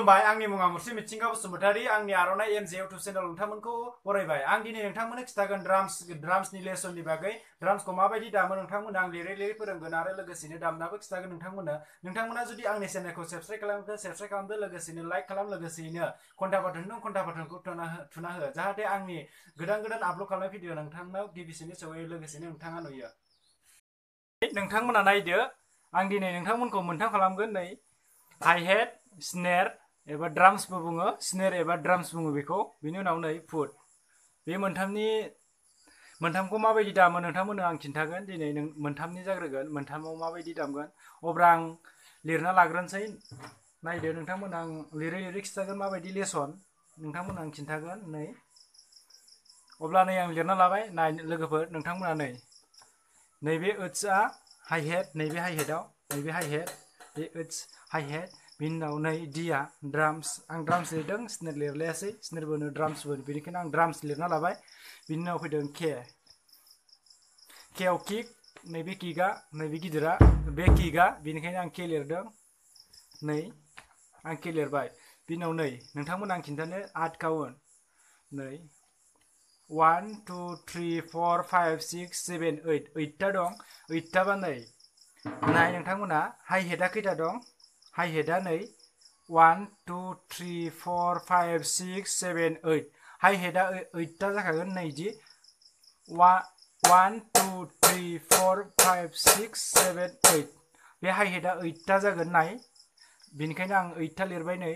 खुलुमबाय आंनि मुङा मुर्सि मिथिंगा बसुमतारी आंनि आर'नाइ एमजे इउटुब चेनेल नोंथांमोनखौ बरायबाय आं दिनै नोंथांमोननो खिथागोन ड्राम्सनि लेसननि बागै ड्राम्सखौ माबायदि दामो नोंथांमोननो आं लिरै फोरोंगोन आरो लोगोसेनो दामनाबो खिथागोन नोंथांमोना जुदि आंनि चेनेलखौ साबस्क्राइब खालामदो लोगोसेनो लाइक खालाम लोगोसेनो घन्टा बाटनखौ थुना हो जाहाथे आंनि गोदान आपल'ड खालामनाय भिडिअ नोंथांनाव गिबिसिनै सौहैयो लोगोसेनो नोंथाङा नुयो। नोंथांमोना नायदो आं दिनै नोंथांमोनखौ मोनथाम खालामगोन नै हाइ हेड स्नेर एबा ड्राम्सबो बुङो स्नेर एबा ड्राम्स बुङो बेखौ बिनि उनाव नै फुट बे मोनथामखौ माबायदि दामो नोंथांमोननो आं खिन्थागोन दिनै मोनथामनि जाग्रोगोन मोनथामाव माबायदि दामगोन अब्ला आं लिरना लाग्रोनोसै नायदो नोंथांमोन आं लिरै खिथागोन माबायदि लेसन नोंथांमोन आं खिन्थागोन नै अब्ला नै आं लिरना लाबाय नाय लोगोफोर नोंथांमोना नैबे ओट्सआ हाइ हेड नैबे हाइ हेडआव नैबे हाइ हेड बे ओट्स हाइ हेड बिनि उनाव नै डिया ड्राम्स आं ड्राम्स लिरदों स्नेर लिरलायासै स्नेरबो होनो ड्राम्सबो होनो बेनिखायनो आं ड्राम्स लिरना लाबाय बिनि उनाव फैदों केआव किक नैबे किकआ नैबे गिदिरा बे किकआ बेनिखायनो आं के लिरदों नै आं के लिरबाय बिनि उनाव नै नोंथांमोन आं खिन्थानो आठ काउन्ट नै 1 2 3 4 5 6 7 8 8टा दं 8टाबा नै नाय नोंथांमोना हाइ हेडआ खैथा दं हाइ हेडआ नै 1 2 3 4 5 6 7 8 हाइ हेडआ 8टा जाखागोन नैदि 1 2 3 4 5 6 7 8 बे हाइ हेडआ 8टा जागोन नाय बेनिखायनो आं 8टा लिरबाय नै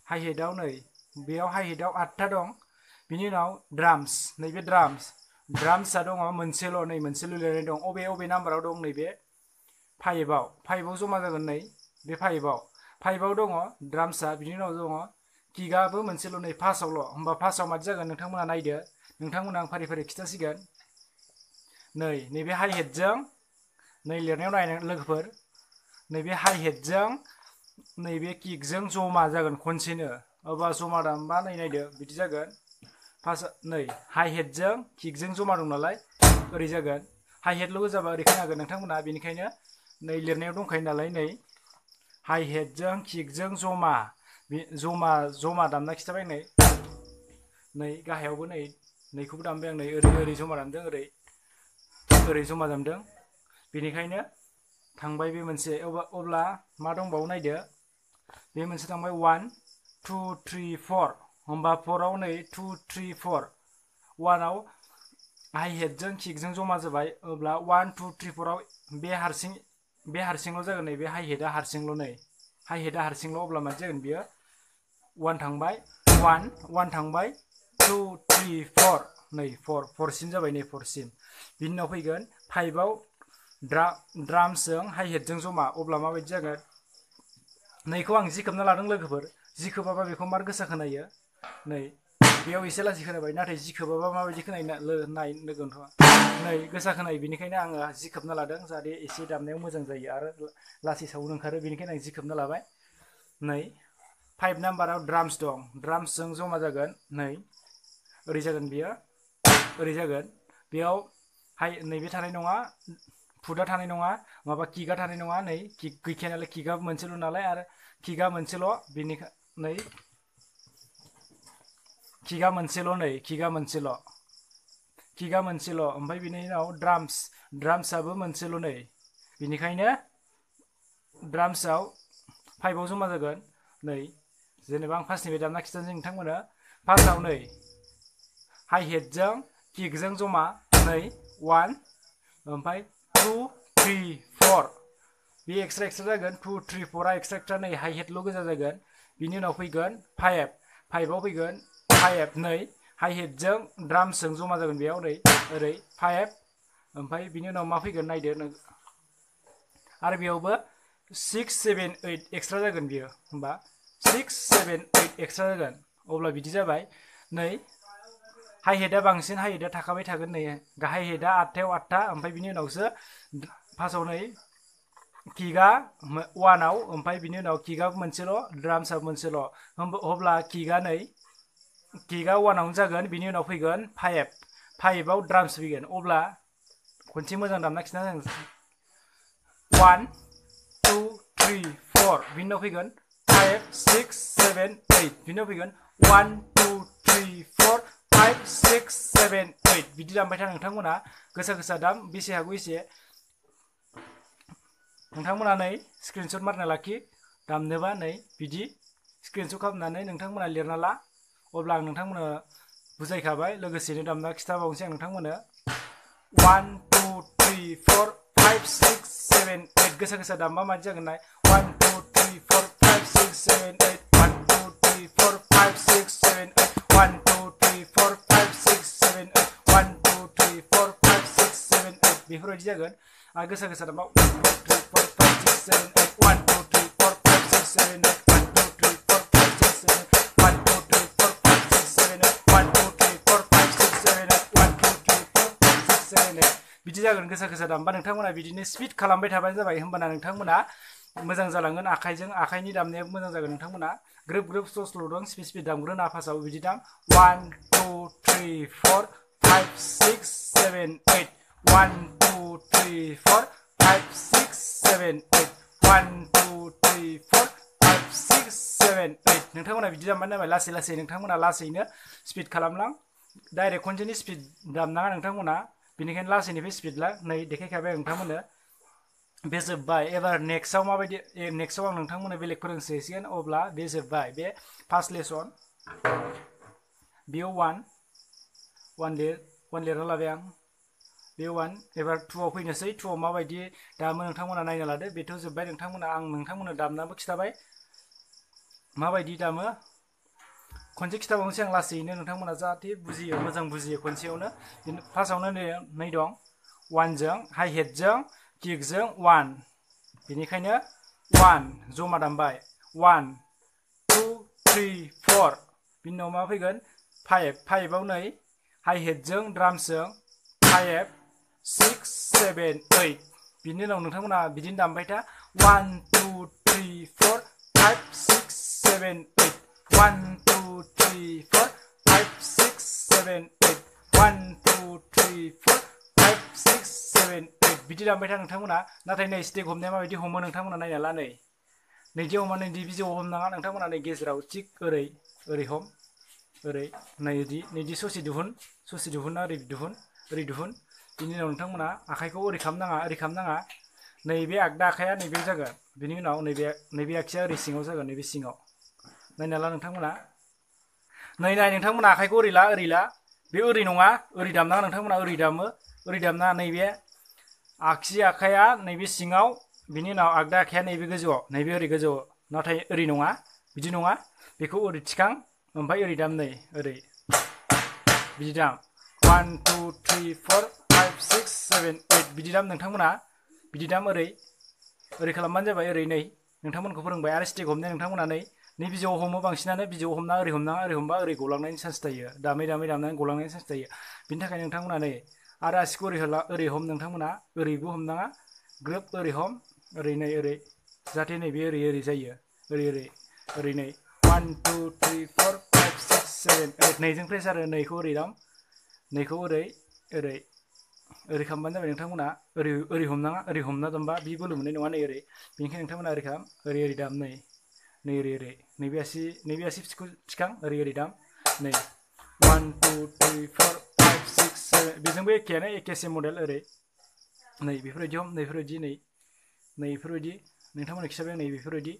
हाइ हेडआव नै बेयाव हाइ हेडआव 8टा दं बिनि उनाव ड्राम्स नैबे ड्राम्सआ दङ मोनसेल' नै मोनसेल' लिरनाय दं अबे नाम्बाराव दं नैबे फाइभआव जमा जागोन नै बे फाइभआव दङ ड्राम्सआ बिनि उनाव दङ किकआबो मोनसेल' नै फार्स्टआवल' होमबा फार्स्टआव मादि जागोन नोंथांमोना नायदो नोंथांमोना आं फारि खिथासिगोन नैबे हाइ हेडजों नै लिरनायाव नाय लोगोफोर नैबे हाइ हेडजों नैबे किकजों जमा जागोन खनसेनो अब्ला जमा दामबा नायदो बिदि जागोन फार्स्ट नै हाइ हेडजों किकजों जमा दं नालाय ओरै जागोन हाइ हेडल' गोजाबा ओरै खोनागोन नोंथांमोना बेनिखायनो नै लिरनायाव दंखायो नालाय नै हाइ हेडजों किकजों जमा दामना खिथाबाय नै गाहायावबो नैखौबो दामबाय आं नै ओरै जमा दामदों ओरै जमा दामदों बेनिखायनो थांबाय बे मोनसे अब्ला मा दंबावो नायदो बे मोनसे थांबाय 1 2 3 4 होमबा 4आव नै 2 3 4 1आव हाइ हेडजों किकजों जमा जाबाय अब्ला 1 2 3 4आव बे हारसिंल' जागोन नै बे हाइ हेडआ हारसिंल' अब्ला मादि जागोन बियो 1 थांबाय 1 थांबाय 2 3 4 नै 4सिम जाबाय नै 4सिम बिनि उनाव फैगोन 5आव ड्राम्सजों हाइ हेडजों जमा अब्ला माबायदि जागोन नैखौ आं जि खोबना लादों लोगोफोर जि खोबाबा बेखौ मार गोसा खोनायो नै बेयाव एसे लासै खोनाबाय नाथाय जि खोबाबा माबायदि खोनायो नाय लोगोथ' नै गोसा खोनायो बेनिखायनो आङो जि खोबना लादों जाहाथे एसे दामनायाव मोजां जायो आरो लासै साउन्ड ओंखारो बेनिखायनो आं जि खोबना लाबाय नै 5 नाम्बाराव ड्राम्स दं ड्राम्सजों जमा जागोन नै ओरै जागोन बियो ओरै जागोन बेयाव नैबे थानाय नङा फुटआ थानाय नङा माबा किकआ थानाय नङा नै किक गैखाया नालाय किकआ मोनसेल' नालाय आरो किकआ मोनसेल' बेनिखाय नै किकआ मोनसेल' ओमफ्राय बिनि उनाव ड्राम्सआबो मोनसेल' नै बेनिखायनो ड्राम्सआव 5आव जमा जागोन नै जेनेबा आं फार्स्टनिफ्राय दामना खिथानोसै नोंथांमोनो फार्स्टआव नै हाइ हेडजों किकजों जमा नै 1 ओमफ्राय 2 3 4 बे एक्सट्रा जागोन 2 3 4आ एक्सट्रा नै हाइ हेडल' गोजा जागोन बिनि उनाव फैगोन 5आव फैगोन 5 नै हाइ हेडजों ड्राम्सजों जमा जागोन बेयाव नै ओरै 5 ओमफ्राय बिनि उनाव मा फैगोन नायदो आरो बेयावबो 6 7 8 एक्सट्रा जागोन बियो होमबा 6 7 8 एक्सट्रा जागोन अब्ला बिदि जाबाय नै हाइ हेडआ बांसिन हाइ हेडआ थाखाबाय थागोन नै गाहाय हेडआ 8टायाव 8टा ओमफ्राय बिनि उनावसो फार्स्टआव नै किकआ 1आव ओमफ्राय बिनि उनाव किकआ मोनसेल' ड्राम्सआ मोनसेल' अब्ला किकआ 1आवनो जागोन बिनि उनाव फैगोन 5आव ड्राम्स फैगोन अब्ला खनसे मोजां दामना खिन्थानो 1 2 3 4 बिनि उनाव फैगोन 5 6 7 8 बिनो फैगोन 1 2 3 4 5 6 7 8 बिदि दामबाय था नोंथांमोना गोसा गोसा दाम बेसे हागौ एसे नोंथांमोना नै स्क्रिनशट मारना लाखि दामनोबा नै बिदि स्क्रिनशट खालामनानै नोंथांमोना लिरना ला अब्ला आं नोंथांमोनो बुजायखाबाय लोगोसेनो दामना खिथाबावनोसै आं नोंथांमोनो 1 2 3 4 5 6 7 8 गोसा गोसा दामबा मादि जागोन नाय 1 2 3 4 5 6 7 8 1 2 3 4 5 6 7 8 1 2 3 4 5 6 7 8 1 2 3 4 5 6 7 8 बेफोरबायदि जागोन आरो गोसा गोसा दामबा 1 2 3 4 5 6 7 8 1 2 3 4 5 6 7 8 1 2 3 4 5 6 7 8 1 2 3 4 5 6 7 8 1 2 3 4 5 6 7 8 1 2 3 4 5 6 7 8 बिदि जागोन गोसा गोसा दामबा नोंथांमोना बिदिनो स्पिड खालामबाय थाबानो जाबाय होमबाना नोंथांमोना मोजां जालांगोन आखाइनि दामनाया मोजां जागोन नोंथांमोना ग्रोब ग्रोब स्ल' स्ल' दं स्पिड स्पिड दामग्रोना फार्स्टआव बिदि दाम 1 2 3 4 5 6 7 8 1 2 3 4 5 6 7 8 1 2 3 4 5 6 7 8 नोंथांमोना बिदि दामबानो जाबाय लासै लासै नोंथांमोना लासैनो स्पिड खालामलां डाइरेक्ट खनसेनि स्पिड दामनाङा नोंथांमोना बेनिखायनो लासैनिफ्राय स्पिड ला नै देखायखाबाय आं नोंथांमोननो बे जोब्बाय एबार नेक्स्टआव माबायदि नेक्स्टआव आं नोंथांमोननो बेलेग फोरोंसिगोन अब्ला बे जोब्बाय बे फार्स्ट लेसन बेयाव 1 लिरना लाबाय आं बे 1 एबार 2आव फैनोसै 2आव माबायदि दामो नोंथांमोना नायना लादो बेथ' जोब्बाय नोंथांमोना आं नोंथांमोननो दामनाबो खिथाबाय माबायदि दामो खनसे खिथाबावनोसै आं लासैनो नोंथांमोना जाहाथे बुजियो मोजां बुजियो खनसेयावनो फार्स्टआवनो नै दं 1जों हाइ हेडजों किकजों 1 बेनिखायनो 1 जमा दामबाय 1 2 3 4 बिनि उनाव मा फैगोन 5 5आव नै हाइ हेडजों ड्राम्सजों 5 6 7 8 बिनि उनाव नोंथांमोना बिदिनो दामबाय था 1 2 3 4 5 6 7 8 1 2 3 4 5 6 7 8 1 2 3 4 5 6 7 8 बिदि दामबाय था नोंथांमोना नाथाय नै स्टेक हमनाया माबायदि हमो नोंथांमोना नायना ला नै नैदि हमा नैदि बिजौआव हमनाङा नोंथांमोना नै गेजेराव थिक ओरै हम ओरै नैदि ससे दिहुनना ओरै दिहुन बिनि उनाव नोंथांमोना आखाइखौ ओरै खालामनाङा नैबे आगदा आखाइया नैबे जागोन बिनि उनाव नैबे आखाइया ओरै सिङाव जागोन नैबे सिङाव नायना ला नोंथांमोना नाय नोंथांमोना आखाइखौ ओरै ला बे ओरै नङा ओरै दामनाङा नोंथांमोना ओरै दामना नैबे आगसि आखाइया नैबे सिङाव बिनि उनाव आगदा आखाइया नैबे गोजौआव नैबे ओरै गोजौआव नाथाय ओरै नङा बिदि नङा बेखौ ओरै थिखां ओमफ्राय ओरै दाम नै ओरै बिदि दाम 1 2 3 4 5 6 7 8 बिदि दाम नोंथांमोना बिदि दाम ओरै खालामबानो जाबाय ओरै नै नोंथांमोनखौ फोरोंबाय आरो स्टेक हमनाया नोंथांमोना नै बिजौआव हमो बांसिनानो बिजौआव हमना ओरै हमबा ओरै गलांनायनि चान्स थायो दामै दामनानै गलांनायनि चान्स थायो बिनि थाखाय नोंथांमोना नै आरो आसिखौ ओरै हम नोंथांमोना ओरैबो हमनाङा ग्रोब ओरै हम ओरै जाहाथे नैबे ओरै जायो ओरै नै 1 2 3 4 5 6 7 8 नैजों प्रेसार नैखौ ओरै दाम नैखौ ओरै खालामबानो जाबाय नोंथांमोना ओरै हमनाङा ओरै हमना दामबा बि बोलो मोननाय नङा नै ओरै बेनिखायनो नोंथांमोना ओरै खालाम ओरै दाम नै ओरै नैबे आसि फिसखौ थिखां ओरै दाम नै 1 2 3 4 5 6 7 बेजोंबो एखेयानो एखेसे मडेल ओरै नै बेफोरबायदि हम नै बेफोरबायदि नोंथांमोना खिथाबाय नै बेफोरबायदि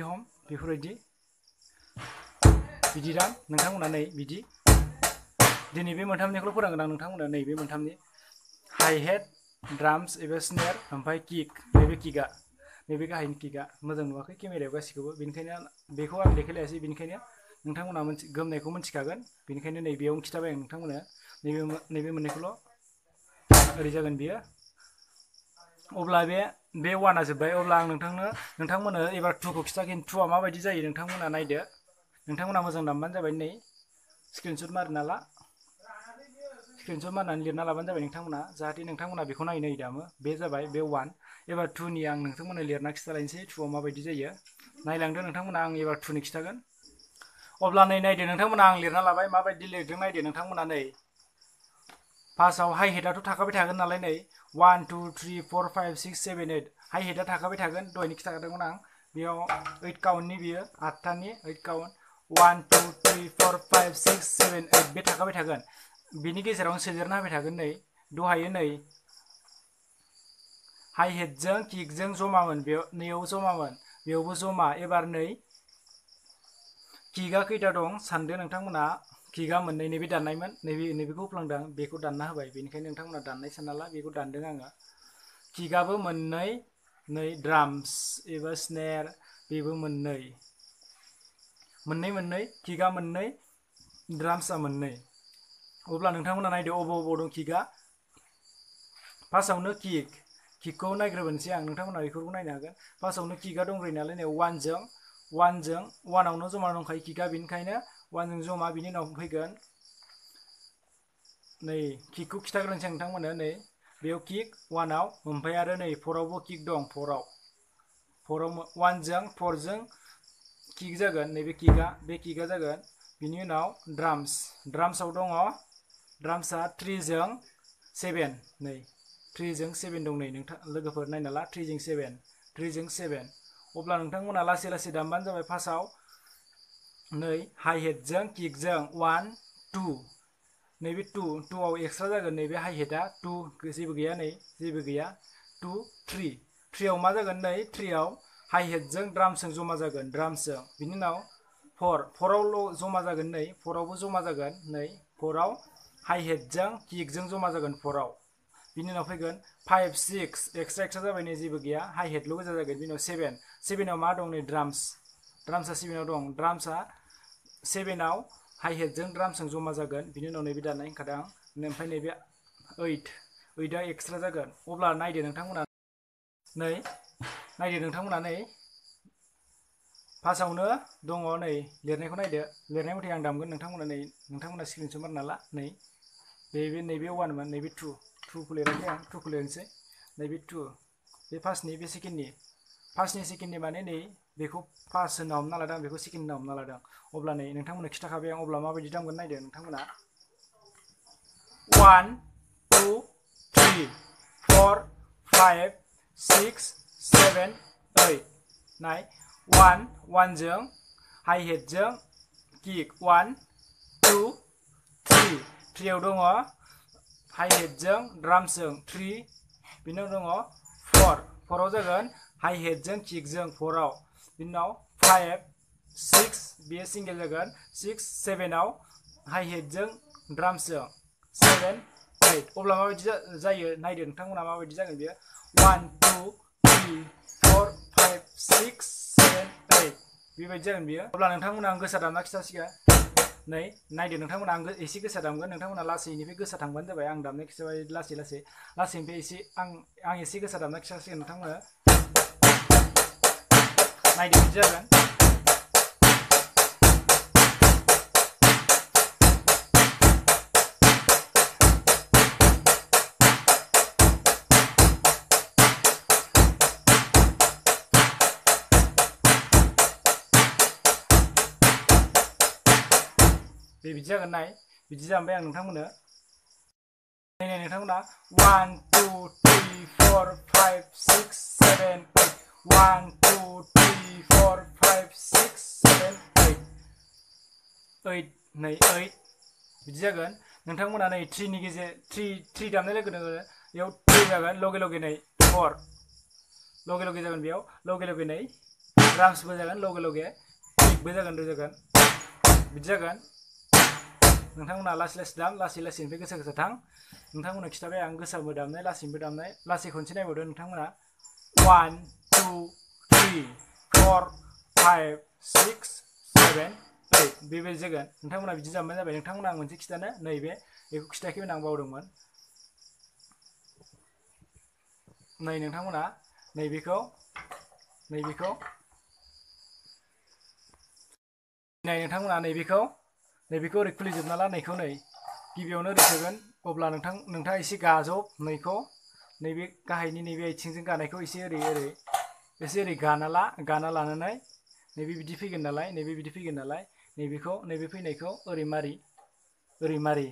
हम बेफोरबायदि बिदि दाम नोंथांमोना नै बिदि दिनै बे मोनथामनिखौल' फोरोंगोन आं नोंथांमोना नैबे मोनथामनि हाइ हेड ड्राम्स एबा स्नेर ओमफ्राय किक नैबे गाहायनि किकआ मोजां नुवाखै केमेरायाव गासिखौबो बेनिखायनो बेखौ आं देखायलायासै बेनिखायनो नोंथांमोना गोमनायखौ मिन्थिखागोन बेनिखायनो नैबेयावनो खिथाबाय आं नोंथांमोना नैबे मोननैखौल' ओरै जागोन बियो अब्ला बे 1आ जोब्बाय अब्ला आं नोंथांमोननो एबार 2खौ खिथागोन 2आ माबायदि जायो नोंथांमोना नायदो नोंथांमोना मोजां दामबानो जाबाय नै स्क्रिनशट मारिना ला स्क्रिनशट मारनानै लिरना लाबानो जाबाय नोंथांमोना जाहाथे नोंथांमोना बेखौ नायै दामो बे जाबाय बे 1 एबार 2नि आं नोंथांमोननो लिरना खिथालायनोसै 2आव माबायदि जायो नायलांदो नोंथांमोना आं एबार 2नि खिथागोन अब्ला नै नायदो नोंथांमोना आं लिरना लाबाय माबायदि लिरदों नायदो नोंथांमोना नै फार्स्टआव हाइ हेडआथ' थाखाबाय थागोन नालाय नै 1 2 3 4 5 6 7 8 हाइ हेडआ थाखाबाय थागोन दहायनो खिथाखादोंमोन आं बेयाव 8 काउन्टनि बियो 8थानि 8 काउन्ट 1 2 3 4 5 6 7 8 बे थाखाबाय थागोन बिनि गेजेरावनो सोदेरना होबाय थागोन नै दहायो नै हाई हेडजों किकजों जमामोन नैयाव जमामोन बेयावबो जमा एबार नै किकआ खैथा दं सानदो नोंथांमोना किकआ मोननै नैबे दाननायमोन नैबेखौ होफ्लांदों बेखौ दानना होबाय बेनिखायनो नोंथांमोना दाननाय सानना ला बेखौ दानदों आङो किकआबो मोननै नै ड्राम्स एबा स्नेर बेबो मोननै किकआ मोननै ड्राम्सआ मोननै अब्ला नोंथांमोना नायदो अबाव दं किकआ फार्स्टआवनो किकखौ नायग्रोबोनोसै आं नोंथांमोना बेखौबो नायनो हागोन फार्स्टआवनो किकआ दंग्रोयो नालाय नै 1आवनो जमा दंखायो किकआ बेनिखायनो 1जों जमा बिनि उनाव फैगोन नै किकखौ खिथाग्रोनोसै नोंथांमोननो नै बेयाव किक 1आव ओमफ्राय आरो नै 4आवबो किक दं 4आव 1जों 4जों किक जागोन नैबे किकआ जागोन बिनि उनाव ड्राम्सआव दङ ड्राम्सआ 3जों 7 नै 3जों 7 दं नै नोंथां लोगोफोर नायना ला 3जों 7 अब्ला नोंथांमोना लासै लासै दामबानो जाबाय फार्स्टआव नै हाई हेडजों किकजों 1 2 नैबे 2आव एक्सट्रा जागोन नैबे हाई हेडआ 2 जेबो गैया नै जेबो गैया 2 3आव मा जागोन नै 3आव हाई हेडजों ड्राम्सजों जमा जागोन ड्राम्सजों बिनि उनाव 4आवल' जमा जागोन नै 4आवबो जमा जागोन नै 4आव हाई हेडजों किकजों जमा जागोन 4आव बिनि उनाव फैगोन 5 6 एक्सट्रा जाबाय नै जेबो गैया हाई हेडल' गोजा जागोन बिनि उनाव 7आव मा दं नै ड्राम्सआ 7आव दं ड्राम्सआ 7आव हाई हेडजों ड्राम्सजों जमा जागोन बिनि उनाव नैबे दाननाय होनखादों आं ओमफ्राय नैबे 8आ एक्सट्रा जागोन अब्ला नायदो नोंथांमोना नै फार्स्टआवनो दङ नै लिरनायखौ नायदो लिरनाय मथे आं दामगोन नोंथांमोना स्क्रिनशट मारना ला नै नैबे 1मोन नैबे 2खौ लिराखै आं 2खौ लिरनोसै नैबे 2 बे फार्स्टनि बे सेकेन्डनि माने नै बेखौ फार्स्ट होनना हमना लादों आं बेखौ सेकेन्ड होनना हमना लादों अब्ला नै नोंथांमोना खिथाखाबाय आं अब्ला माबायदि दामगोन नायदो नोंथांमोना 1 2 3 4 5 6 7 8 नाय 1जों हाई हेडजों किक 1 2 3आव दङ हाई हेडजों ड्राम्सजों 3 बिनि उनाव दङ 4आव जागोन हाई हेडजों किकजों 4आव बिनि उनाव 5 6 बेयो सिंगेल जागोन 6 7आव हाई हेडजों ड्राम्सजों 7 8 अब्ला माबायदि जायो नायदो नोंथांमोना माबायदि जागोन बेयो 1 2 3 4 5 6 7 8 बेबायदि जागोन बियो अब्ला नोंथांमोना आं गोसा दामना खिथासिगोन नै नायदो नोंथांमोना आं एसे गोसा दामगोन नोंथांमोना लासैनिफ्राय गोसा थांबानो जाबाय आं दामनाय खिथाबाय लासैनिफ्राय एसे आं एसे गोसा दामना खिथासिगोन नोंथांमोना नायदो बिदि जागोन बिदि जागोन नाय बिदि जाबाय आं नोंथांमोननो नाय नोंथांमोना 1 2 3 4 5 6 7 8 1 2 3 4 5 6 7 8 नै 8 बिदि जागोन नोंथांमोना नै 3नि गेजेर 3 दामनाय लोगो लोगो बेयाव 3 जागोन लगे नै 4 लगे जागोन बेयाव लगे नै ड्राम्सबो जागोन लगे किकबो जागोन बिदि जागोन नोंथांमोना लासै दाम लासैनिफ्राय गोसा थां नोंथांमोना खिथाबाय आं गोसाबो दामनाय लासैबो दामनाय लासै खनसे नायबावदो नोंथांमोना 1 2 3 4 5 6 7 8 बेबायदि जागोन नोंथांमोना बिदि दामबानो जाबाय नोंथांमोना आं मोनसे खिथानो नैबे बेखौ खिथायाखैमोन आं बावदोंमोन नै नोंथांमोना नैबेखौ नाय नोंथांमोना नैबेखौ ओरै खुलिजोबना ला नैखौ नै गिबियावनो ओरै सोगोन अब्ला नोंथाङा एसे गाजब नैखौ नैबे गाहायनि नैबे आथिंजों गानायखौ एसे ओरै गाना लानानै नैबे बिदि फैगोन नालाय नैबेखौ नैबे फैनायखौ ओरै मारि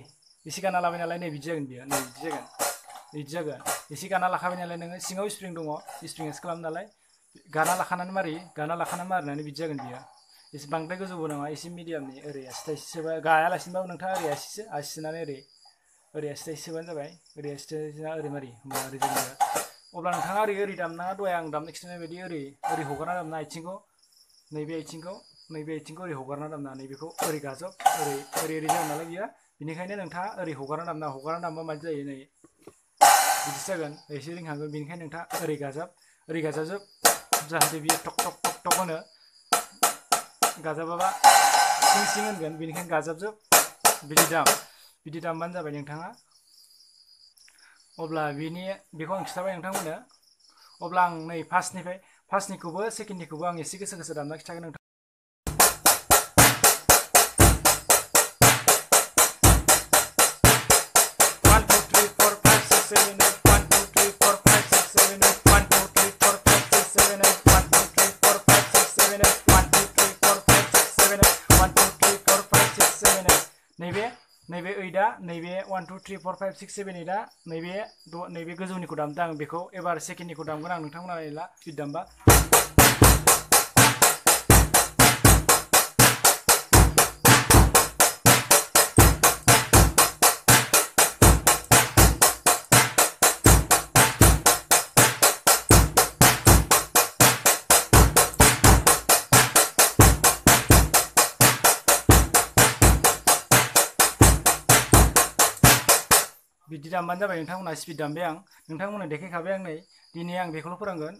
एसे गाना लाबाय नालाय नै बिदि जागोन बियो नै बिदि जागोन एसे गाना लाखाबाय नालाय नोङो सिङाव स्प्रिं दङ स्प्रिंसो खालामो नालाय गाना लाखानानै मारिनानै बिदि जागोन बियो एसे बांद्राय गोजौबो नङा एसे मिडियामनि ओरै आसि थाइसेसोबा गायालासिनोबाबो नोंथाङा ओरै आसि सोनानै ओरै आसि थाइसे सोबानो जाबाय ओरै आसि थाइसे ओरै मारि होमबा ओरै जागोन अब्ला नोंथाङा ओरै दामनाङा दहाय आं दामनो खिन्थानाय बायदि ओरै हगारना दामना आथिंखौ नैबे आथिंखौ ओरै हगारना दामना नैबेखौ ओरै गाजब ओरै जागोन नालाय बियो बेनिखायनो नोंथाङा ओरै हगारना दामबा मादि जायो नै बिदिसो जागोन एसे रिंखांगोन बेनिखायनो नोंथाङा ओरै गाजाबजोब जाहाथे बियो टक टक टक टक होनो गाजाबाबा सिं होनगोन बेनिखायनो गाजाबजोब बिदि दामबानो जाबाय नोंथाङा अब्ला बेखौ आं खिन्थाबाय नोंथांमोननो अब्ला आं नै फार्स्टनिखौबो सेकेन्डनिखौबो आं एसे गोसा दामना खिन्थागोन नोंथां नैबे 8आ नैबे 1 2 3 4 5 6 7 8आ नैबे गोजौनिखौ दामदों आं बेखौ एबार सेकेन्डनिखौ दामगोन आं नोंथांमोना नायला स्पिड दामबा बिदि दामबानो जाबाय नोंथांमोना स्पिड दामबाय आं नोंथांमोननो देखायखाबाय आं नै दिनै आं बेखौल' फोरोंगोन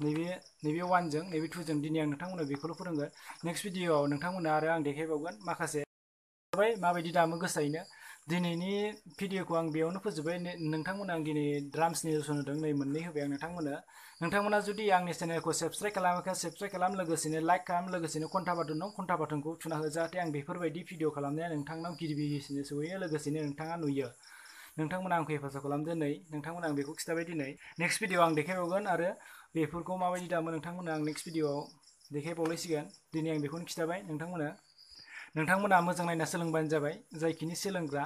नैबे 1जों नैबे 2जों दिनै आं नोंथांमोननो बेखौल' फोरोंगोन नेक्स्ट भिडिअआव नोंथांमोननो आरो आं देखायबावगोन माखासे माबायदि दामो गोसायैनो दिनैनि भिडिअखौ आं बेयावनो फोजोबबाय नोंथांमोननो आं दिनै ड्राम्सनि लेसन होदों नै मोननै होबाय आं नोंथांमोना जुदि आंनि चेनेलखौ साबस्क्राइब खालामाखै साबस्क्राइब खालाम लोगोसेनो लाइक खालाम लोगोसेनो घन्टा बाटनखौ थुना हो जाहाथे आं बेफोरबायदि भिडिअ खालामनाया नोंथांनाव गिबिसिनै सहैयो लोगोसेनो नोंथाङा नुयो नोंथांमोना आंखौ हेफाजाब खालामदो नै नोंथांमोना आं बेखौ खिन्थाबाय दिनै नेक्स्ट भिडिअ आं देखायबावगोन आरो बेफोरखौ माबायदि दामो नोंथांमोना आं नेक्स्ट भिडिअआव देखायबावलायसिगोन दिनै आं बेखौनो खिन्थाबाय नोंथांमोना मोजां नायना सोलोंबानो जाबाय जायखिनि सोलोंग्रा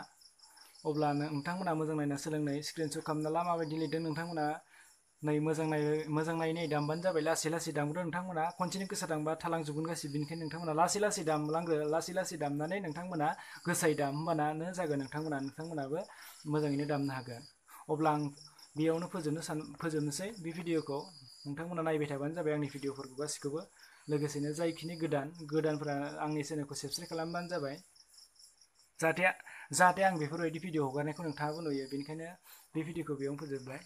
अब्ला नोंथांमोना मोजां नायना सोलोंनाय स्क्रिनशट खालामना ला माबायदि लिरदों नोंथांमोना नै मोजां नायै दामबानो जाबाय लासै दामग्रो नोंथांमोना खनसेनो गोसा दामबा थालांजोबगोन गासिबो बेनिखायनो नोंथांमोना लासै दामलांग्रो लासै दामनानै नोंथांमोना गोसायै दाम होमबानानो जागोन नोंथांमोनाबो मोजाङैनो दामनो हागोन अब्ला आं बेयावनो फोजोबनोसै बे भिडिअखौ नोंथांमोना नायबाय थाबानो जाबाय आंनि भिडिअफोरखौ गासिखौबो लोगोसेनो जायखिनि गोदानफोरा आंनि चेनेलखौ साबस्क्राइब खालामबानो जाबाय जाहाथे आं बेफोरबायदि भिडिअ हगारनायखौ नोंथाङाबो नुयो बेनिखायनो बे भिडिअखौ बेयावनो फोजोबबाय